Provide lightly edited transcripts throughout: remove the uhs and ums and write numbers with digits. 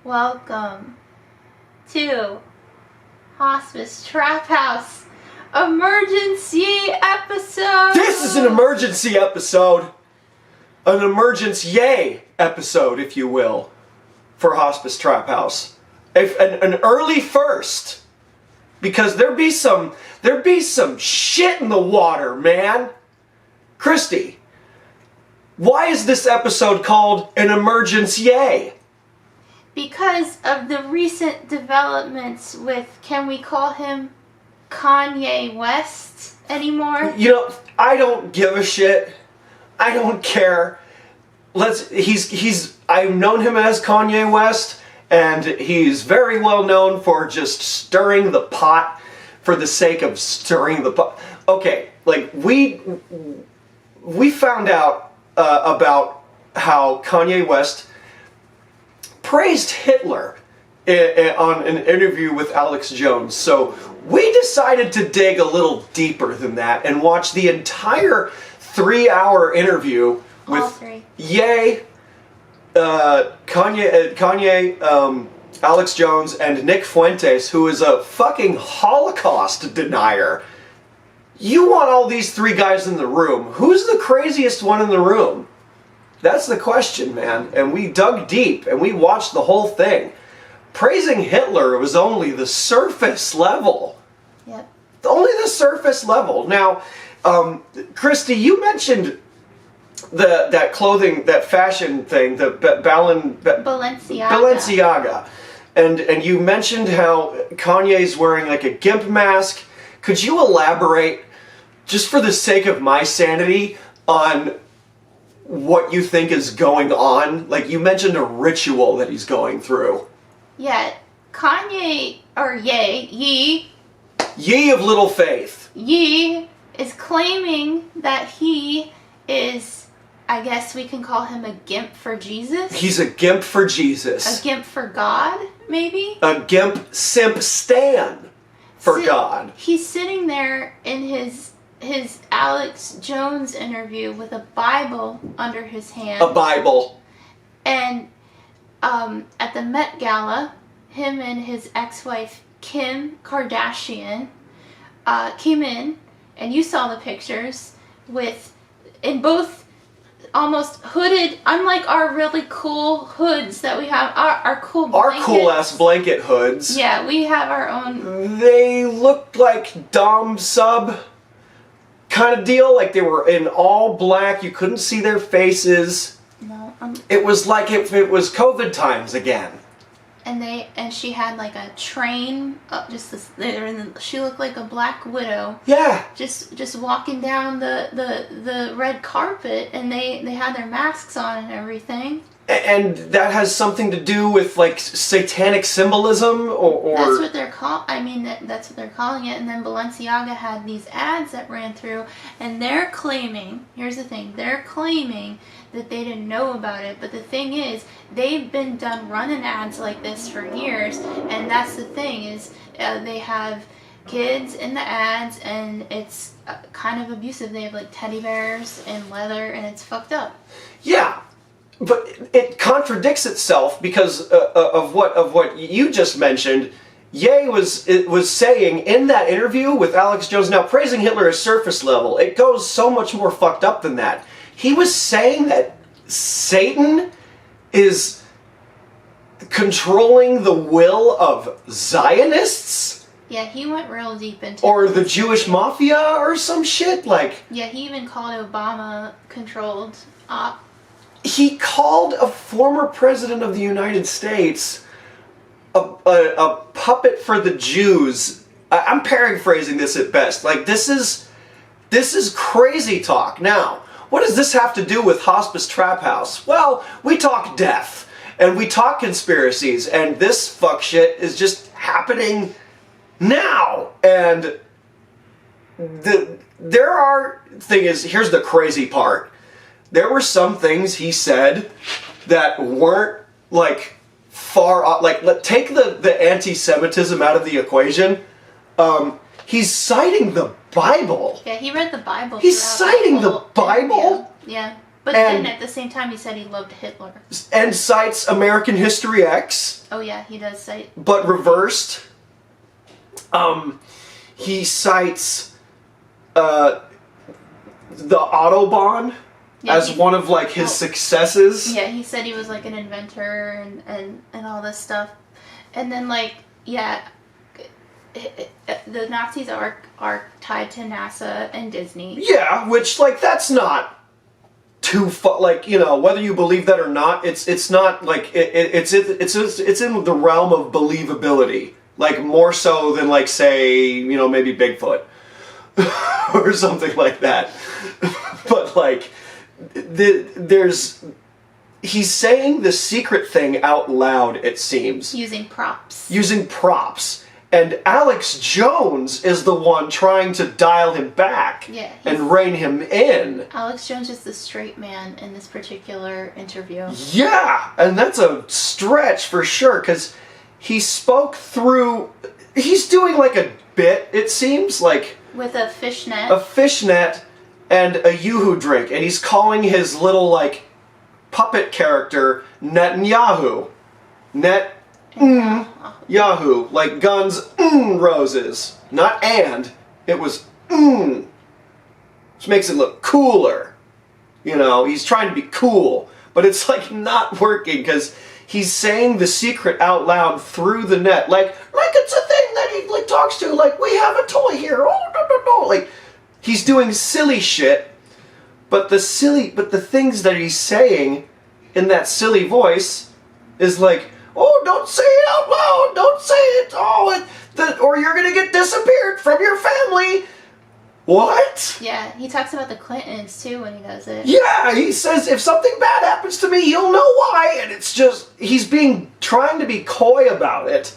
Welcome to Hospice Traphouse Emergenc-Ye episode. This is an emergency episode. An Emergenc-Ye episode, if you will, for Hospice Traphouse. An early first. Because there'd be some shit in the water, man. Kristy, why is this episode called an Emergenc-Ye? Because of the recent developments with, can we call him Kanye West anymore? You know, I don't give a shit. I don't care. I've known him as Kanye West, and he's very well known for just stirring the pot for the sake of stirring the pot. Okay, like we found out about how Kanye West praised Hitler on an interview with Alex Jones. So we decided to dig a little deeper than that and watch the entire 3-hour interview with Ye, Kanye, Alex Jones, and Nick Fuentes, who is a fucking Holocaust denier. You want all these three guys in the room. Who's the craziest one in the room? That's the question, man. And we dug deep and we watched the whole thing. Praising Hitler was only the surface level. Yep. Only the surface level. Now, Kristy, you mentioned that clothing, that fashion thing, the Balenciaga. And you mentioned how Kanye's wearing like a gimp mask. Could you elaborate, just for the sake of my sanity, on what you think is going on? Like, you mentioned a ritual that he's going through. Yeah, Kanye, or Ye of little faith. Ye is claiming that he is, I guess we can call him a gimp for Jesus. He's a gimp for Jesus. A gimp for God, maybe? A gimp simp stan for God. He's sitting there in his Alex Jones interview with a Bible under his hand. A Bible. And at the Met Gala, him and his ex-wife Kim Kardashian came in, and you saw the pictures, in both almost hooded, unlike our really cool hoods that we have, our cool blankets. Our cool-ass blanket hoods. Yeah, we have our own. They looked like dom sub kind of deal, like they were in all black, you couldn't see their faces. No. It was like it was COVID times again. And she had like a train, she looked like a black widow. Yeah. Just walking down the red carpet, and they had their masks on and everything. And that has something to do with like satanic symbolism, or that's what they're that's what they're calling it. And then Balenciaga had these ads that ran through, and they're claiming, here's the thing, they're claiming that they didn't know about it, but the thing is, they've been running ads like this for years, and that's the thing is, they have kids in the ads, and it's kind of abusive. They have like teddy bears and leather, and it's fucked up. Yeah. But it contradicts itself because of what you just mentioned. Ye was saying in that interview with Alex Jones, now praising Hitler is surface level. It goes so much more fucked up than that. He was saying that Satan is controlling the will of Zionists. Yeah, he went real deep into or the Jewish mafia or some shit like. Yeah, he even called Obama controlled op. He called a former president of the United States a puppet for the Jews. I'm paraphrasing this at best. Like, this is crazy talk. Now, what does this have to do with Hospice Traphouse? Well, we talk death, and we talk conspiracies, and this fuck shit is just happening now. And here's the crazy part. There were some things he said that weren't, like, far off. Like, take the anti-Semitism out of the equation. He's citing the Bible. Yeah, he read the Bible. He's citing the Bible? Yeah. But then at the same time, he said he loved Hitler. And cites American History X. Oh yeah, he does cite. But reversed. He cites the Autobahn as one of like his successes. Yeah, he said he was like an inventor and all this stuff. And then like, yeah, the Nazis are tied to NASA and Disney. Yeah, which like that's not too like, you know, whether you believe that or not, it's not like it's in the realm of believability, like more so than like say, you know, maybe Bigfoot or something like that. But like he's saying the secret thing out loud, it seems, using props. And Alex Jones is the one trying to dial him back and rein him in. Alex Jones is the straight man in this particular interview. Yeah, and that's a stretch for sure, because he spoke through... He's doing like a bit, it seems, like... With a fishnet. A fishnet and a Yoo-hoo drink, and he's calling his little, like, puppet character Netanyahu. Yahoo, like Guns Roses. Not and, it was which makes it look cooler. You know, he's trying to be cool, but it's like not working because he's saying the secret out loud through the net, like it's a thing that he like talks to, like we have a toy here. Oh no. Like he's doing silly shit, but the things that he's saying in that silly voice is like, oh, don't say it out loud. Don't say it. Or you're going to get disappeared from your family. What? Yeah, he talks about the Clintons, too, when he does it. Yeah, he says, if something bad happens to me, you'll know why. And it's just, he's trying to be coy about it.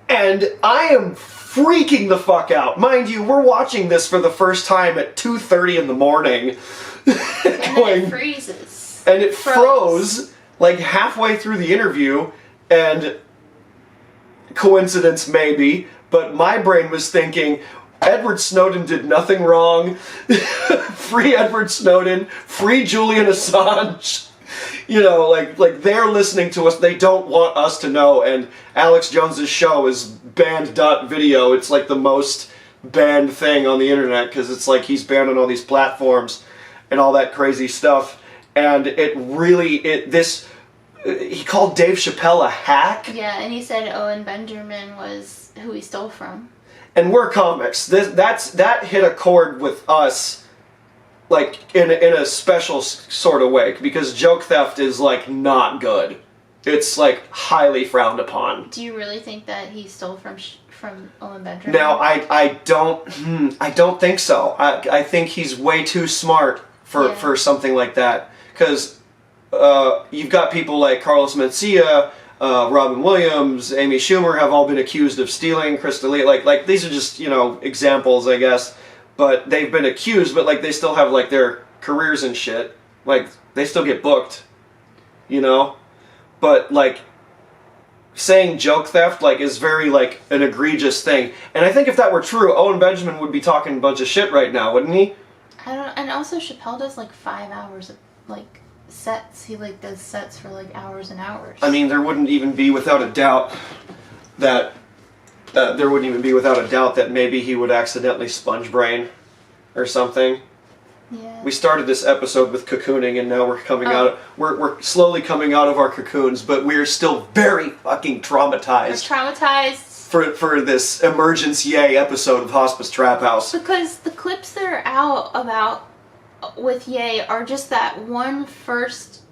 And I am freaking the fuck out. Mind you, we're watching this for the first time at 2:30 in the morning. And then it freezes. And it froze like halfway through the interview, and coincidence maybe, but my brain was thinking, Edward Snowden did nothing wrong. Free Edward Snowden, free Julian Assange. You know, like they're listening to us, they don't want us to know, and Alex Jones's show is banned.video. It's like the most banned thing on the internet, because it's like he's banned on all these platforms and all that crazy stuff. And he called Dave Chappelle a hack. Yeah, and he said Owen Benjamin was who he stole from. And we're comics. That hit a chord with us, like in a special sort of way, because joke theft is like not good. It's like highly frowned upon. Do you really think that he stole from Owen Benjamin? Now I don't think so. I think he's way too smart for something like that. Because you've got people like Carlos Mencia, Robin Williams, Amy Schumer have all been accused of stealing. Kristy Belich, like these are just, you know, examples, I guess. But they've been accused, but like they still have like their careers and shit. Like they still get booked, you know. But like saying joke theft like is very like an egregious thing. And I think if that were true, Owen Benjamin would be talking a bunch of shit right now, wouldn't he? I don't. And also Chappelle does like 5 hours of like sets. He like does sets for like hours and hours. I mean, there wouldn't even be without a doubt that maybe he would accidentally sponge brain or something. Yeah. We started this episode with cocooning, and now we're coming out. We're slowly coming out of our cocoons, but we're still very fucking traumatized. We're traumatized for this Emergenc-Ye episode of Hospice Traphouse. Because the clips that are out about with Ye are just that one first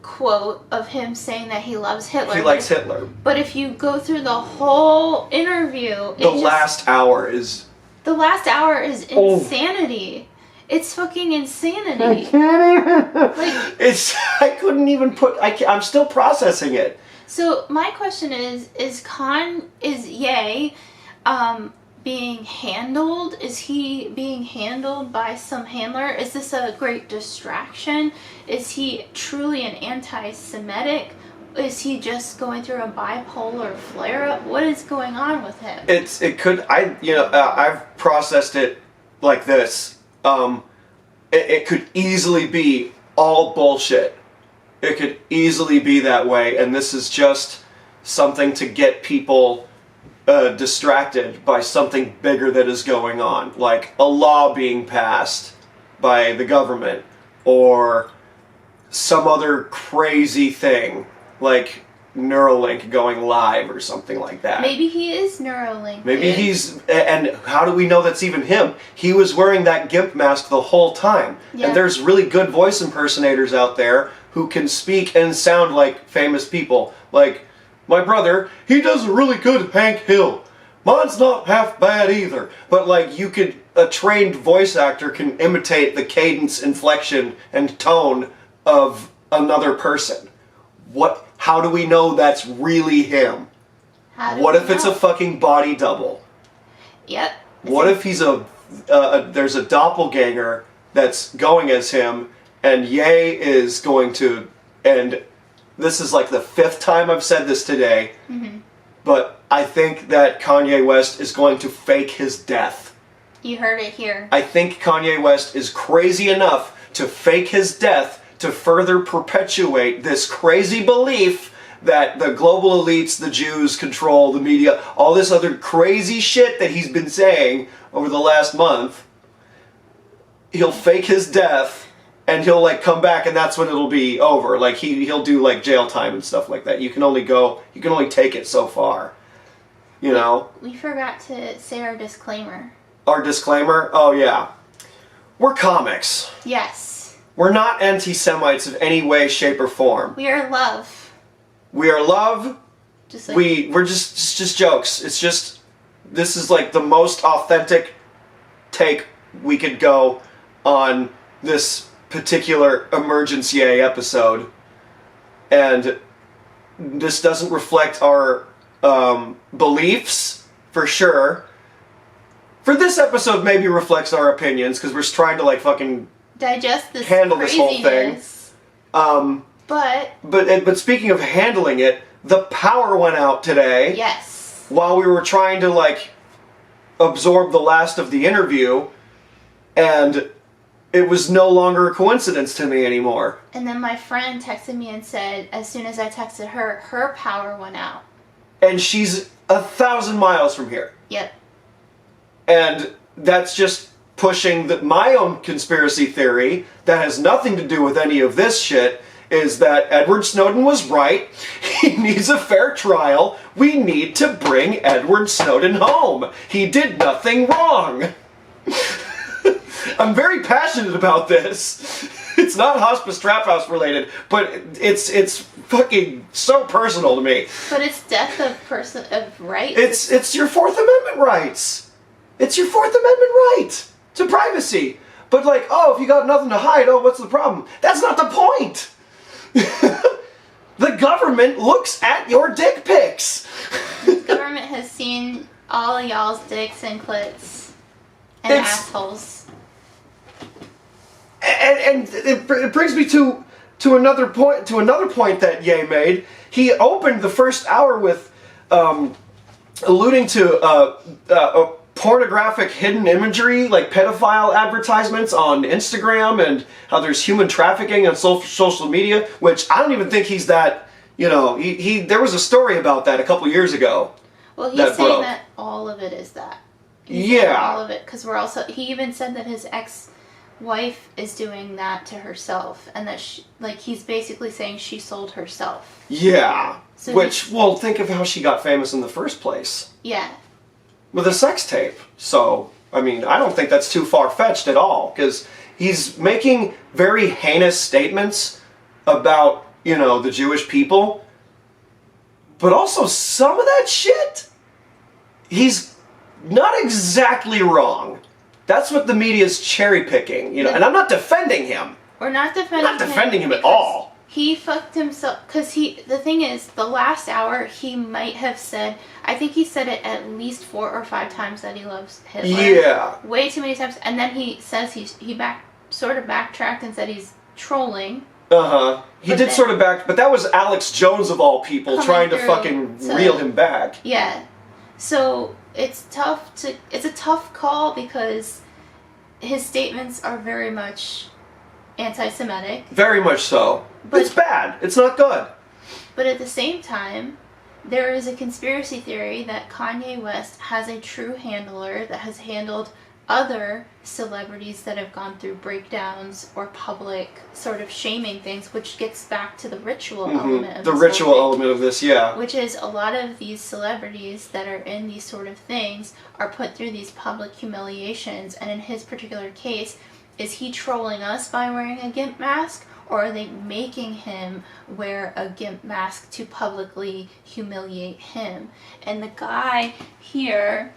quote of him saying that he loves Hitler. He likes Hitler. But if you go through the whole interview, the last hour is insanity. It's fucking insanity. I can't even. I couldn't even put. I'm still processing it. So my question is Ye being handled? Is he being handled by some handler? Is this a great distraction? Is he truly an anti-Semitic? Is he just going through a bipolar flare-up? What is going on with him? I've processed it like this. It could easily be all bullshit. It could easily be that way, and this is just something to get people distracted by something bigger that is going on, like a law being passed by the government, or some other crazy thing, like Neuralink going live or something like that. Maybe he is Neuralink. Maybe he's... And how do we know that's even him? He was wearing that GIMP mask the whole time. Yeah. And there's really good voice impersonators out there who can speak and sound like famous people. Like, my brother, he does a really good Hank Hill. Mine's not half bad either. But, like, you could... A trained voice actor can imitate the cadence, inflection, and tone of another person. How do we know that's really him? What if it's a fucking body double? Yep. What if he's there's a doppelganger that's going as him, and Ye is going to, and this is like the 5th time I've said this today, but I think that Kanye West is going to fake his death. You heard it here. I think Kanye West is crazy enough to fake his death to further perpetuate this crazy belief that the global elites, the Jews, control the media, all this other crazy shit that he's been saying over the last month. He'll fake his death, and he'll like come back, and that's when it'll be over. Like he'll do like jail time and stuff like that. You can only take it so far. You know? We forgot to say our disclaimer. Our disclaimer? Oh yeah. We're comics. Yes. We're not anti-Semites of any way, shape, or form. We are love. We are love. Just like We're just jokes. It's just, this is like the most authentic take we could go on this particular Emergenc-Ye episode. And this doesn't reflect our beliefs, for sure. For this episode, maybe reflects our opinions, because we're trying to like fucking digest this handle this whole thing. But speaking of handling it, the power went out today. Yes. While we were trying to like absorb the last of the interview, and it was no longer a coincidence to me anymore. And then my friend texted me and said, as soon as I texted her, her power went out. And she's 1,000 miles from here. Yep. And that's just pushing my own conspiracy theory that has nothing to do with any of this shit, is that Edward Snowden was right. He needs a fair trial. We need to bring Edward Snowden home. He did nothing wrong. I'm very passionate about this. It's not Hospice Traphouse related, but it's fucking so personal to me. But it's death of rights. It's your Fourth Amendment rights. It's your Fourth Amendment right to privacy. But like, oh, if you got nothing to hide, oh, what's the problem? That's not the point. The government looks at your dick pics. The government has seen all of y'all's dicks and clits and assholes. And it brings me to another point that Ye made. He opened the first hour with alluding to pornographic hidden imagery, like pedophile advertisements on Instagram, and how there's human trafficking on social media, which I don't even think he's that, you know, there was a story about that a couple years ago. Well, he's saying that all of it is that. Yeah. All of it, because he even said that his ex-wife is doing that to herself, and that he's basically saying she sold herself. Yeah. So well, think of how she got famous in the first place. Yeah. With a sex tape. So, I mean, I don't think that's too far-fetched at all, because he's making very heinous statements about, you know, the Jewish people, but also some of that shit, he's not exactly wrong. That's what the media's cherry-picking, you know, and I'm not defending him. We're not defending him at all. He fucked himself, because the thing is, the last hour, he might have said, I think he said it at least 4 or 5 times that he loves Hitler. Yeah. Way too many times. And then he says he sort of backtracked and said he's trolling. Uh-huh. He did sort of but that was Alex Jones of all people trying to fucking reel him back. Yeah. So it's a tough call, because his statements are very much anti-Semitic. Very much so. But it's bad. It's not good. But at the same time, there is a conspiracy theory that Kanye West has a true handler that has handled other celebrities that have gone through breakdowns or public sort of shaming things, which gets back to the ritual element of the this ritual whole thing, element of this, yeah. which is a lot of these celebrities that are in these sort of things are put through these public humiliations, and in his particular case, is he trolling us by wearing a GIMP mask, or are they making him wear a GIMP mask to publicly humiliate him? And the guy here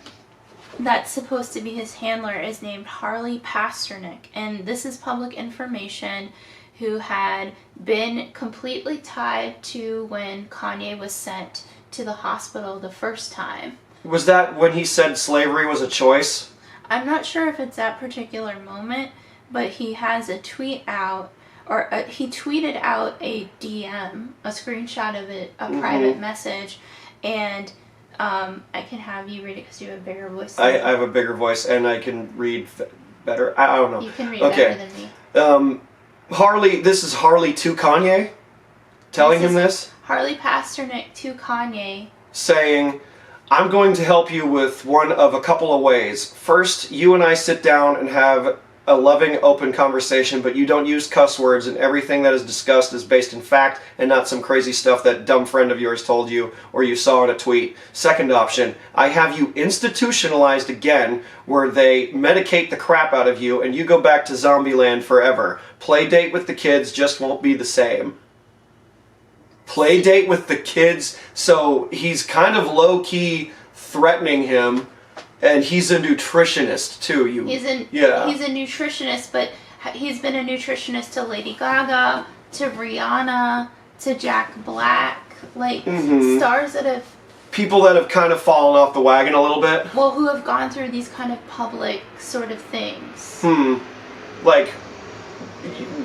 that's supposed to be his handler is named Harley Pasternak, and this is public information, who had been completely tied to when Kanye was sent to the hospital the first time. Was that when he said slavery was a choice? I'm not sure if it's that particular moment, but he has a tweet out, or he tweeted out a DM, a screenshot of it, a private message, and I can have you read it because you have a bigger voice. I have a bigger voice, and I can read better. I don't know. You can read better than me. Harley, this is Harley to Kanye, telling him this? Harley Pasternak to Kanye. Saying, I'm going to help you with one of a couple of ways. First, you and I sit down and have a loving, open conversation, but you don't use cuss words, and everything that is discussed is based in fact and not some crazy stuff that dumb friend of yours told you or you saw in a tweet. Second option, I have you institutionalized again, where they medicate the crap out of you and you go back to zombie land forever. Play date with the kids just won't be the same. Play date with the kids, so he's kind of low-key threatening him. And he's a nutritionist too. He's a nutritionist, but he's been a nutritionist to Lady Gaga, to Rihanna, to Jack Black, like stars that have... People that have kind of fallen off the wagon a little bit. Well, who have gone through these kind of public sort of things. Like,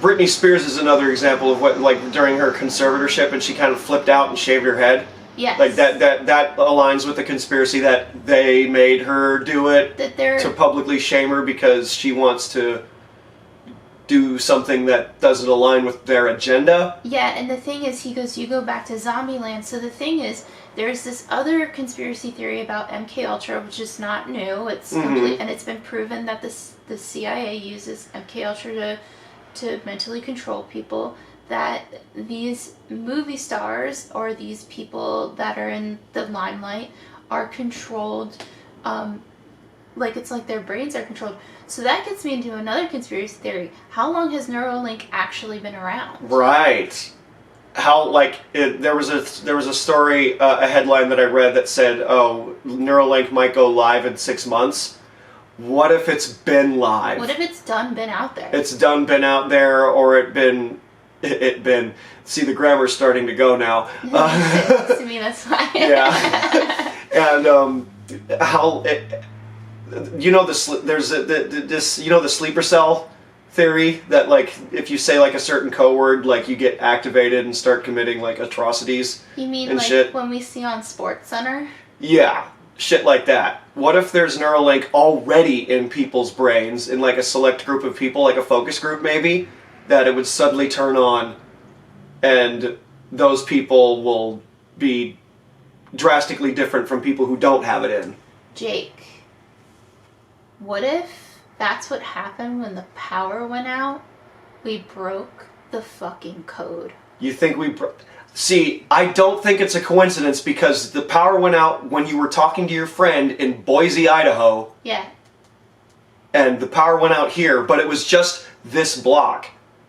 Britney Spears is another example of what, like, during her conservatorship and she kind of flipped out and shaved her head. Yes. Like that aligns with the conspiracy that they made her do it to publicly shame her because she wants to do something that doesn't align with their agenda. Yeah, and the thing is, he goes, you go back to Zombieland. So the thing is, there's this other conspiracy theory about MKUltra, which is not new. It's complete, and it's been proven that the CIA uses MKUltra to mentally control people. That these movie stars or these people that are in the limelight are controlled, like it's like their brains are controlled. So that gets me into another conspiracy theory. How long has Neuralink actually been around? Right. How, like, there was a story, a headline that I read that said, oh, Neuralink might go live in 6 months. What if it's been live? What if it's been out there? It's been out there, or see, the grammar's starting to go now. To me, that's fine. Yeah. And there's the sleeper cell theory that, like, if you say like a certain code word, like, you get activated and start committing like atrocities. You mean and like shit. when we see on SportsCenter? Yeah. Shit like that. What if there's Neuralink already in people's brains, in like a select group of people, like a focus group maybe, that it would suddenly turn on and those people will be drastically different from people who don't have it in? Jake, what if that's what happened when the power went out? We broke the fucking code. You think we See, I don't think it's a coincidence, because the power went out when you were talking to your friend in Boise, Idaho. Yeah. And the power went out here, but it was just this block.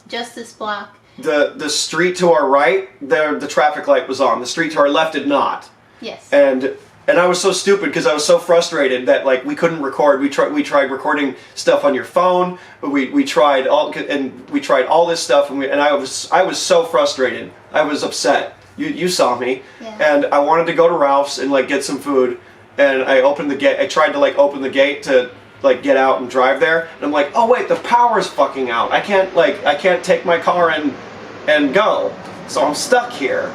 Just this block. The street to our right, the traffic light was on. The street to our left did not. Yes. And I was so stupid because I was so frustrated that, like, we couldn't record. We tried recording stuff on your phone. We tried all this stuff, and I was so frustrated. I was upset. You saw me. Yeah. And I wanted to go to Ralph's and, like, get some food. And I opened the gate. I tried to, like, open the gate to, like, get out and drive there. And I'm like, oh wait, the power's fucking out. I can't take my car and go. So I'm stuck here.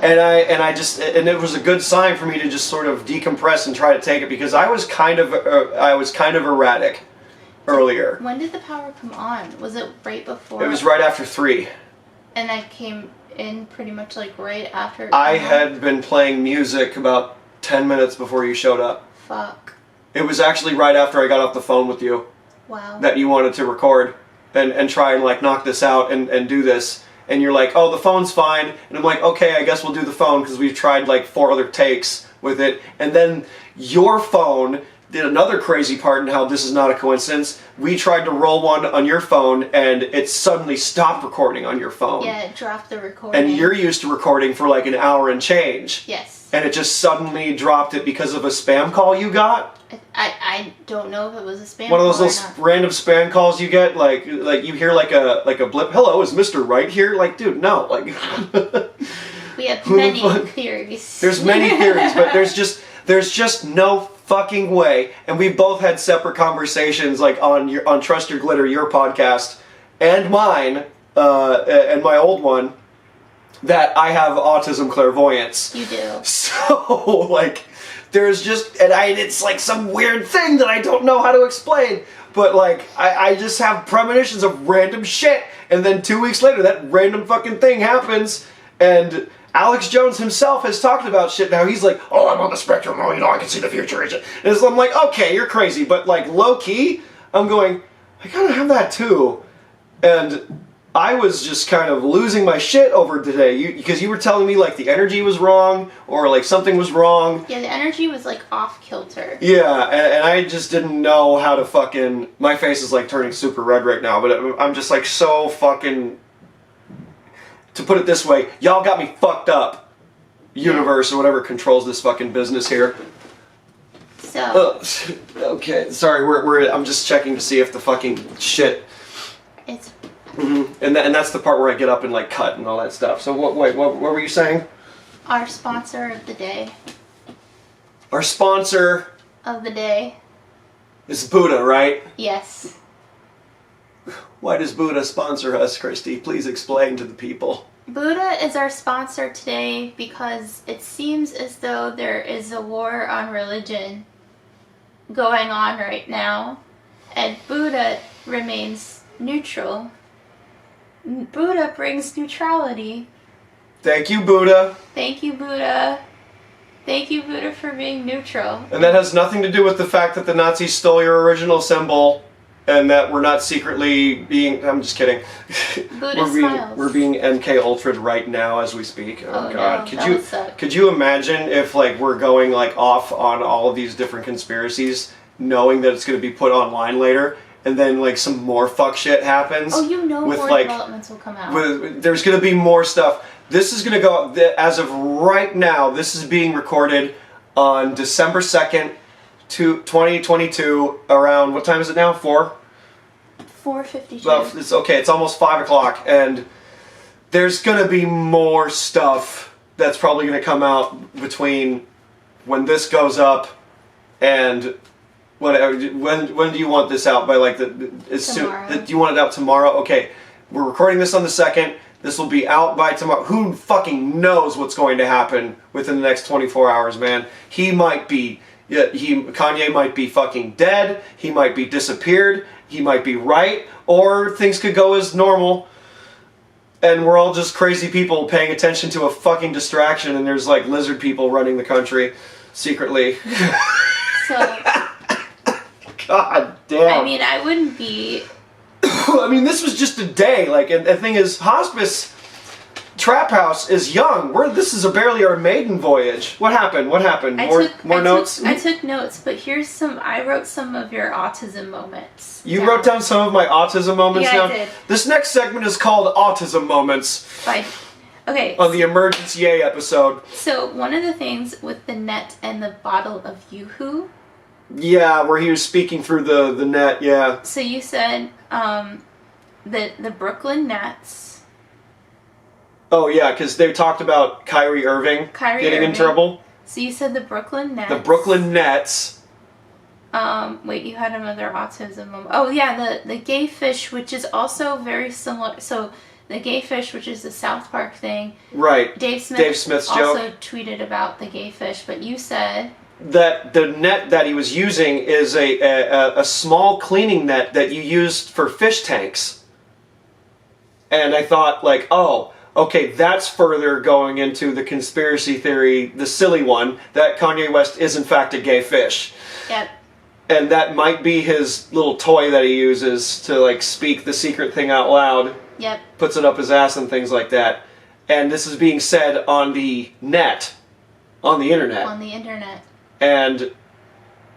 And it was a good sign for me to just sort of decompress and try to take it, because I was kind of erratic. earlier. When did the power come on? Was it right before? It was right after 3. And I came in pretty much like right after. I had been playing music about 10 minutes before you showed up. Fuck. It was actually right after I got off the phone with you. Wow. That you wanted to record and try and like knock this out and do this. And you're like, oh, the phone's fine. And I'm like, okay, I guess we'll do the phone because we've tried like 4 other takes with it. And then your phone did another crazy part in how this is not a coincidence. We tried to roll one on your phone and it suddenly stopped recording on your phone. Yeah, it dropped the recording. And you're used to recording for like an hour and change. Yes. And it just suddenly dropped it because of a spam call you got? I don't know if it was a spam One of those call little random spam calls you get, like you hear like a blip. Hello, is Mr. Right here? Like, dude, no. Like, we have many theories. There's many theories, but there's just no fucking way. And we both had separate conversations, like on Trust Your Glitter, your podcast, and mine, and my old one, that I have autism clairvoyance. You do. So like. There's just, it's like some weird thing that I don't know how to explain, but like, I just have premonitions of random shit, and then 2 weeks later, that random fucking thing happens, and Alex Jones himself has talked about shit now. He's like, oh, I'm on the spectrum, oh, I can see the future. And so I'm like, okay, you're crazy, but like, low-key, I'm going, I kind of have that too, and I was just kind of losing my shit over today, because you were telling me like the energy was wrong, or like something was wrong. Yeah, the energy was like off kilter. Yeah, and I just didn't know how to fucking... My face is like turning super red right now, but I'm just like so fucking... To put it this way, y'all got me fucked up. Universe or whatever controls this fucking business here. So... okay, sorry, I'm just checking to see if the fucking shit... It's... Mm-hmm. And that's the part where I get up and like cut and all that stuff. So what were you saying? Our sponsor of the day. Our sponsor of the day is Buddha, right? Yes. Why does Buddha sponsor us, Kristy? Please explain to the people. Buddha is our sponsor today because it seems as though there is a war on religion going on right now, and Buddha remains neutral. Buddha brings neutrality. Thank you, Buddha. Thank you, Buddha. Thank you, Buddha, for being neutral. And that has nothing to do with the fact that the Nazis stole your original symbol and that we're not secretly being... I'm just kidding. Buddha smiles. We're being MK Ultra'd right now as we speak. Oh God. No, could you imagine if like we're going like off on all of these different conspiracies, knowing that it's going to be put online later? And then, like, some more fuck shit happens. Oh, you know with, more like, developments will come out. There's going to be more stuff. This is going to go... As of right now, this is being recorded on December 2nd, 2022, around... What time is it now? 4? 4:52. Well, it's okay. It's almost 5 o'clock. And there's going to be more stuff that's probably going to come out between when this goes up and... When do you want this out? By like tomorrow. Do you want it out tomorrow? Okay, we're recording this on the 2nd. This will be out by tomorrow. Who fucking knows what's going to happen within the next 24 hours, man? He might be, Kanye might be fucking dead. He might be disappeared. He might be right, or things could go as normal. And we're all just crazy people paying attention to a fucking distraction, and there's like lizard people running the country secretly. So. God damn. I mean, I wouldn't be... I mean, this was just a day. Like, and the thing is, Hospice Traphouse is young. This is barely our maiden voyage. What happened? More notes? I took notes, but I wrote some of your autism moments. You wrote down some of my autism moments yeah, now? I did. This next segment is called Autism Moments. Fine. Okay. On the Emergenc-Ye episode. So, one of the things with the net and the bottle of Yoo-hoo... Yeah, where he was speaking through the net, yeah. So you said the Brooklyn Nets. Oh yeah, because they talked about Kyrie Irving getting in trouble. So you said the Brooklyn Nets. The Brooklyn Nets. Wait, you had another autism moment. Oh yeah, the gay fish, which is also very similar. So the gay fish, which is the South Park thing. Right. Dave Smith's joke. also tweeted about the gay fish, but you said... that the net that he was using is a small cleaning net that you used for fish tanks. And I thought, like, oh, okay, that's further going into the conspiracy theory, the silly one, that Kanye West is in fact a gay fish. Yep. And that might be his little toy that he uses to, like, speak the secret thing out loud. Yep. Puts it up his ass and things like that. And this is being said on the net. On the internet. On the internet. And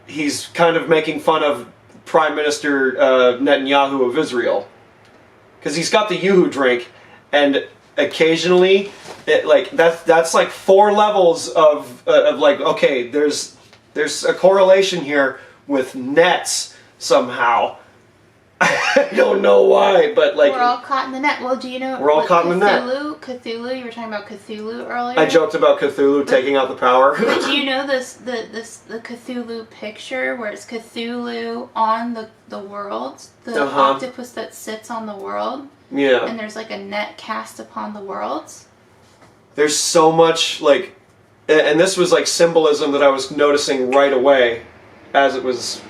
he's kind of making fun of Prime Minister Netanyahu of Israel. Because he's got the Yoo-hoo drink, and occasionally, that's like 4 levels of like, okay, there's a correlation here with nets somehow. I don't know why, but like... We're all caught in the net. Well, do you know... We're all caught in the net. Cthulhu, you were talking about Cthulhu earlier. I joked about Cthulhu taking out the power. But do you know the Cthulhu picture where it's Cthulhu on the world? The octopus that sits on the world? Yeah. And there's like a net cast upon the world? There's so much, like... And this was like symbolism that I was noticing right away as it was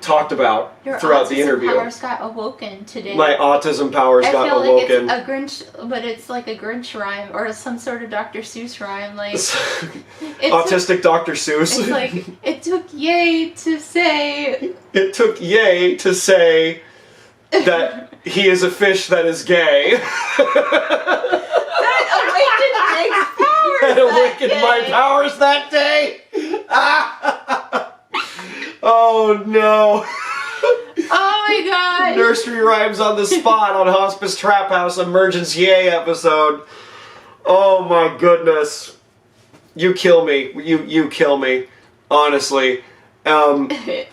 talked about throughout the interview. Your autism powers got awoken today. My autism powers got awoken. I feel like it's a Grinch, but it's like a Grinch rhyme or some sort of Dr. Seuss rhyme. Like autistic Dr. Seuss. It's like, it took Ye to say... It took Ye to say that he is a fish that is gay. That awakened my powers that day. Oh no. Oh my god. Nursery rhymes on the spot on Hospice Traphouse Emergenc-Ye episode. Oh my goodness. You kill me. You kill me. Honestly. Another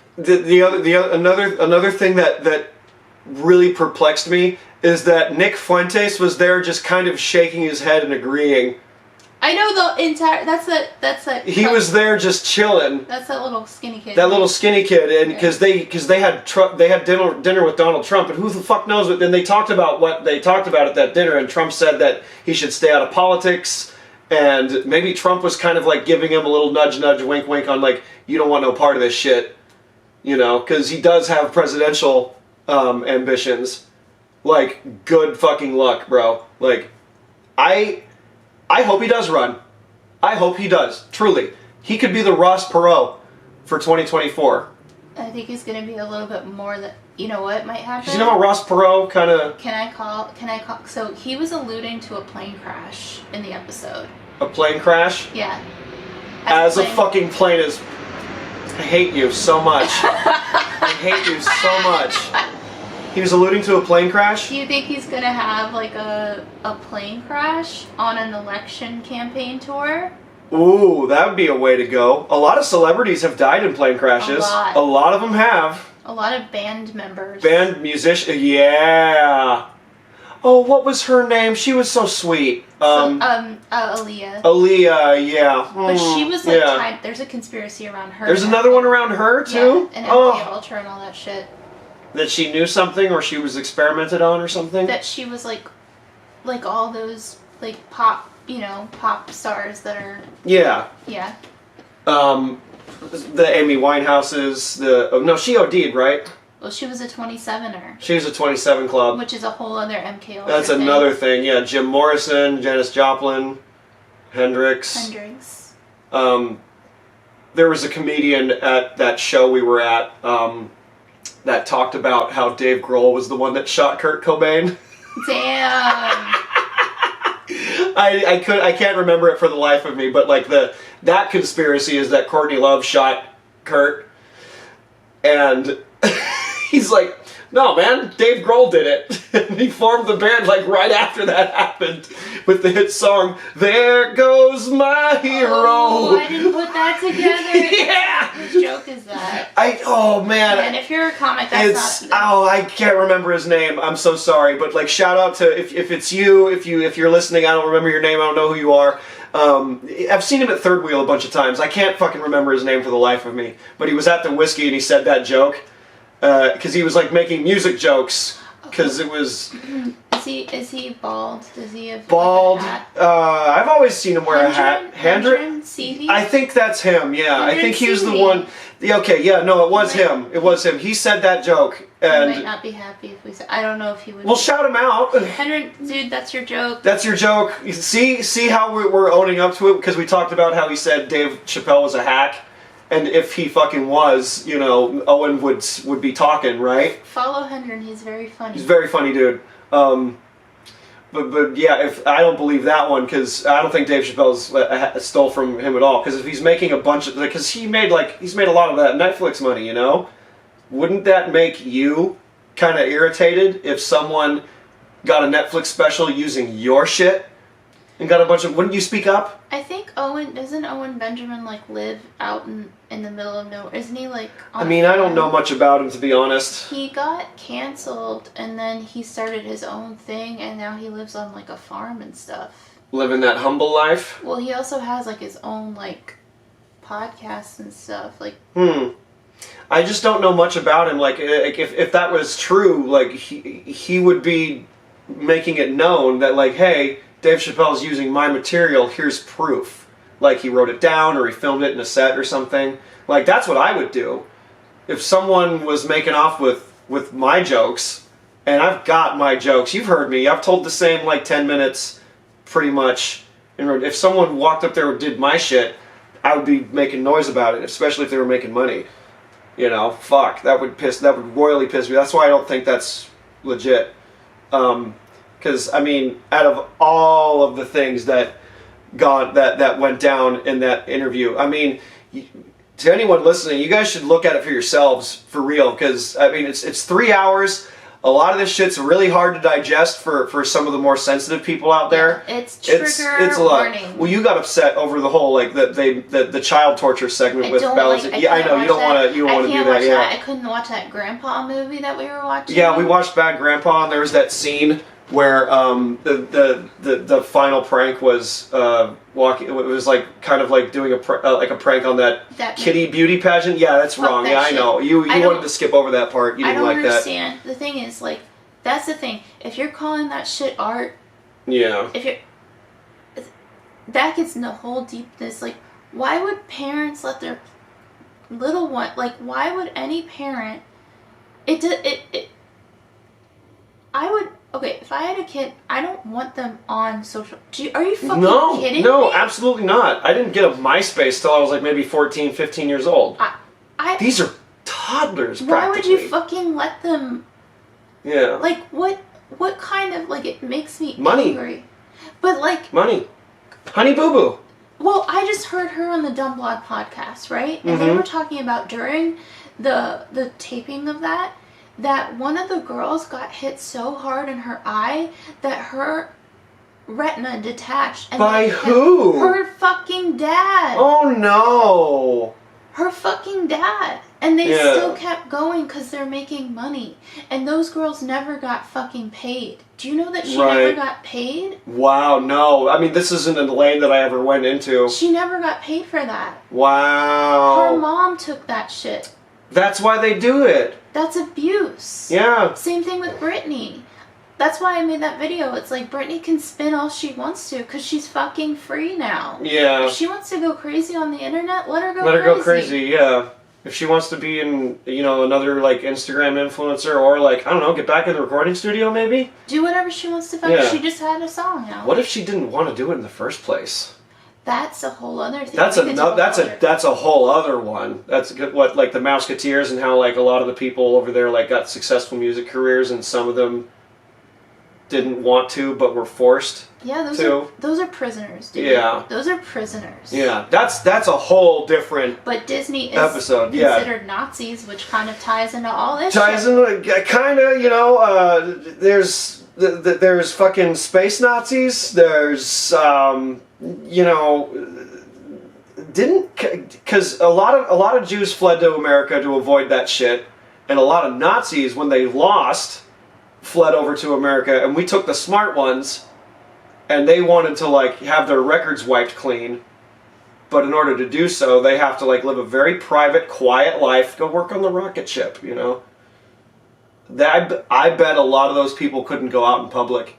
thing that really perplexed me is that Nick Fuentes was there just kind of shaking his head and agreeing. I know the entire. That's a. He was there just chilling. That's that little skinny kid. That little skinny kid, and because they had dinner with Donald Trump, and who the fuck knows what? Then they talked about what they talked about at that dinner, and Trump said that he should stay out of politics, and maybe Trump was kind of like giving him a little nudge, wink, wink on like, you don't want no part of this shit, you know, because he does have presidential ambitions. Like, good fucking luck, bro. Like, I hope he does run. I hope he does. Truly. He could be the Ross Perot for 2024. I think he's going to be a little bit more than... You know what might happen? You know how Ross Perot kind of... Can I call... So, he was alluding to a plane crash in the episode. A plane crash? Yeah. As a fucking plane is... I hate you so much. I hate you so much. He was alluding to a plane crash? Do you think he's going to have like a plane crash on an election campaign tour? Ooh, that would be a way to go. A lot of celebrities have died in plane crashes. A lot of them have. A lot of band members. Band musicians, yeah. Oh, what was her name? She was so sweet. Aaliyah. Aaliyah, yeah. But she was like, there's a conspiracy around her. There's another one around her too? Yeah, and MK Ultra and all that shit. That she knew something, or she was experimented on, or something. That she was like all those like pop stars that are. Yeah. Yeah. The Amy Winehouses. No, she OD'd, right? Well, she was a 27er. She was a 27 Club, which is a whole other MK Ultra. That's another thing. Yeah, Jim Morrison, Janis Joplin, Hendrix. There was a comedian at that show we were at. That talked about how Dave Grohl was the one that shot Kurt Cobain. Damn. I can't remember it for the life of me, but like that conspiracy is that Courtney Love shot Kurt, and he's like, no man, Dave Grohl did it. And he formed the band like right after that happened with the hit song "There Goes My Hero." Oh, I didn't put that together. Yeah. Whose joke is that? Oh man. And if you're a comic, that's not. I can't remember his name. I'm so sorry, but like shout out to if it's you, if you're listening. I don't remember your name. I don't know who you are. I've seen him at Third Wheel a bunch of times. I can't fucking remember his name for the life of me. But he was at the Whiskey and he said that joke because he was like making music jokes because it was. Is Is he bald? Does he have bald? Like, a hat? I've always seen him wear a hat. Hendren Seavey? I think that's him. Yeah, I think he was the Seavey. one. Yeah, okay, yeah, no, it was him. It was him. He said that joke, and He might not be happy if we said. I don't know if he would. We'll shout him out. Hendren, dude, that's your joke. That's your joke. See how we're owning up to it because we talked about how he said Dave Chappelle was a hack, and if he fucking was, you know, Owen would be talking, right? Follow Hendren. He's very funny. He's a very funny dude. But yeah, if I don't believe that one because I don't think Dave Chappelle's stole from him at all. Because if he's making a bunch of, because he's made a lot of that Netflix money, you know, wouldn't that make you kind of irritated if someone got a Netflix special using your shit and got a bunch of? Wouldn't you speak up? I think doesn't Owen Benjamin like live out in the middle of nowhere? Isn't he like? I mean, I don't know much about him to be honest. He got canceled and then he started his own thing and now he lives on like a farm and stuff. Living that humble life. Well, he also has like his own like podcasts and stuff. Like. I just don't know much about him. Like if that was true, like he would be making it known that like, hey, Dave Chappelle's using my material, here's proof. Like he wrote it down or he filmed it in a set or something. Like that's what I would do. If someone was making off with my jokes, and I've got my jokes, you've heard me, I've told the same like 10 minutes pretty much. And if someone walked up there and did my shit, I would be making noise about it, especially if they were making money. You know, fuck, that would royally piss me. That's why I don't think that's legit. Because I mean, out of all of the things that went down in that interview, I mean, to anyone listening, you guys should look at it for yourselves, for real. Because I mean, it's 3 hours. A lot of this shit's really hard to digest for some of the more sensitive people out there. Yeah, it's trigger it's a lot. warning. Well, you got upset over the whole like the child torture segment with Bellas. Yeah, I know you don't want to do that. Yeah, I couldn't watch that Grandpa movie that we were watching. Yeah, we watched Bad Grandpa, and there was that scene where the final prank was walking. It was like kind of like doing a prank on that kitty beauty pageant. Yeah, that's wrong. Yeah, I know. You wanted to skip over that part. You didn't like that. I don't understand. The thing is, like, that's the thing. If you're calling that shit art, yeah. That gets in the whole deepness. Like, why would parents let their little one? Like, why would any parent? I would. Okay, if I had a kid, I don't want them on social... Are you fucking kidding me? No, absolutely not. I didn't get a MySpace till I was like maybe 14, 15 years old. These are toddlers, practically. Why would you fucking let them... Yeah. Like, what kind of... Like, it makes me Money. angry. But, like... Money. Honey Boo Boo. Well, I just heard her on the Dumb Blog podcast, right? And they were talking about during the taping of that one of the girls got hit so hard in her eye that her retina detached. And by who? Her fucking dad. Oh no. Her fucking dad. And they still kept going because they're making money. And those girls never got fucking paid. Do you know that she never got paid? Wow, no. I mean, this isn't a lane that I ever went into. She never got paid for that. Wow. Her mom took that shit. That's why they do it. That's abuse. Yeah. Same thing with Britney. That's why I made that video. It's like Britney can spin all she wants to because she's fucking free now. Yeah. If she wants to go crazy on the internet, let her go crazy. Let her go crazy, yeah. If she wants to be in, another, like, Instagram influencer or, like, I don't know, get back in the recording studio, maybe? Do whatever she wants to fucking... Yeah. She just had a song out. What if she didn't want to do it in the first place? That's a whole other thing. That's a whole other one. That's what, like, the Mouseketeers and how, like, a lot of the people over there, like, got successful music careers and some of them didn't want to but were forced those are prisoners, dude. Yeah. Those are prisoners. Yeah, that's a whole different But Disney is episode. considered Nazis, which kind of ties into all this ties shit. in, kind of, there's fucking space Nazis, there's, because a lot of Jews fled to America to avoid that shit, and a lot of Nazis, when they lost, fled over to America, and we took the smart ones, and they wanted to, like, have their records wiped clean, but in order to do so, they have to, like, live a very private, quiet life, go work on the rocket ship, I bet a lot of those people couldn't go out in public,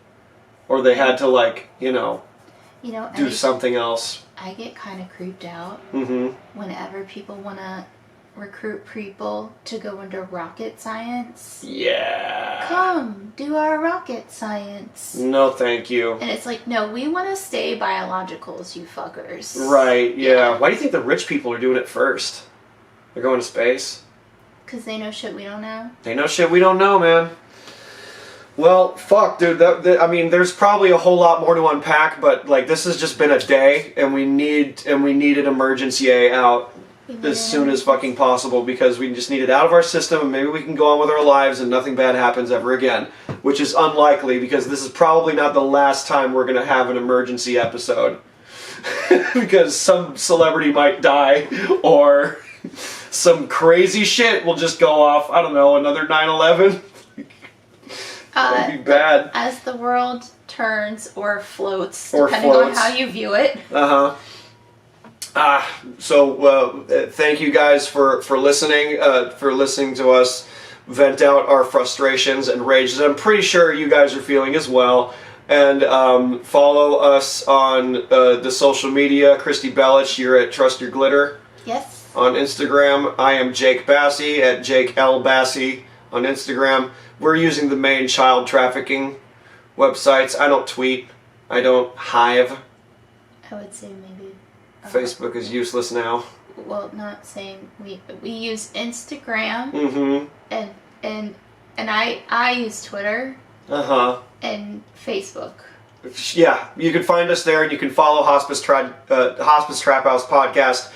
or they had to like do something else. I get kind of creeped out Mm-hmm. whenever people want to recruit people to go into rocket science. Yeah. Come, do our rocket science. No, thank you. And it's like, no, we want to stay biologicals, you fuckers. Right, yeah. Why do you think the rich people are doing it first? They're going to space? Because they know shit we don't know. They know shit we don't know, man. Well, fuck, dude. I mean, there's probably a whole lot more to unpack, but like, this has just been a day, and we need an Emergenc-Ye out as soon as fucking possible, because we just need it out of our system, and maybe we can go on with our lives and nothing bad happens ever again, which is unlikely, because this is probably not the last time we're gonna have an emergency episode. Because some celebrity might die, or some crazy shit will just go off. I don't know, another 9/11. That'd be bad. As the world turns or floats, depending on how you view it. So thank you guys for listening to us vent out our frustrations and rages. I'm pretty sure you guys are feeling as well. And follow us on the social media. Kristy Belich, you're at Trust Your Glitter. Yes. On Instagram. I am Jake Bassi at Jake L. Bassi on Instagram. We're using the main child trafficking websites. I don't tweet. I don't hive. I would say maybe. Facebook is useless now. Well, not saying we use Instagram. Mm-hmm. And I use Twitter. And Facebook. Yeah, you can find us there, and you can follow Hospice Traphouse podcast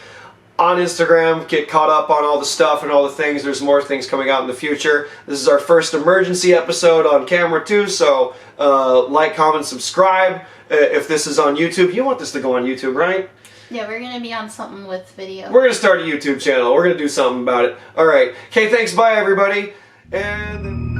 on Instagram. Get caught up on all the stuff and all the things. There's more things coming out in the future. This is our first emergency episode on camera too, so like, comment, subscribe. If this is on YouTube, you want this to go on YouTube, right? Yeah, we're gonna be on something with video. We're gonna start a YouTube channel. We're gonna do something about it. All right. Okay. Thanks. Bye, everybody. And.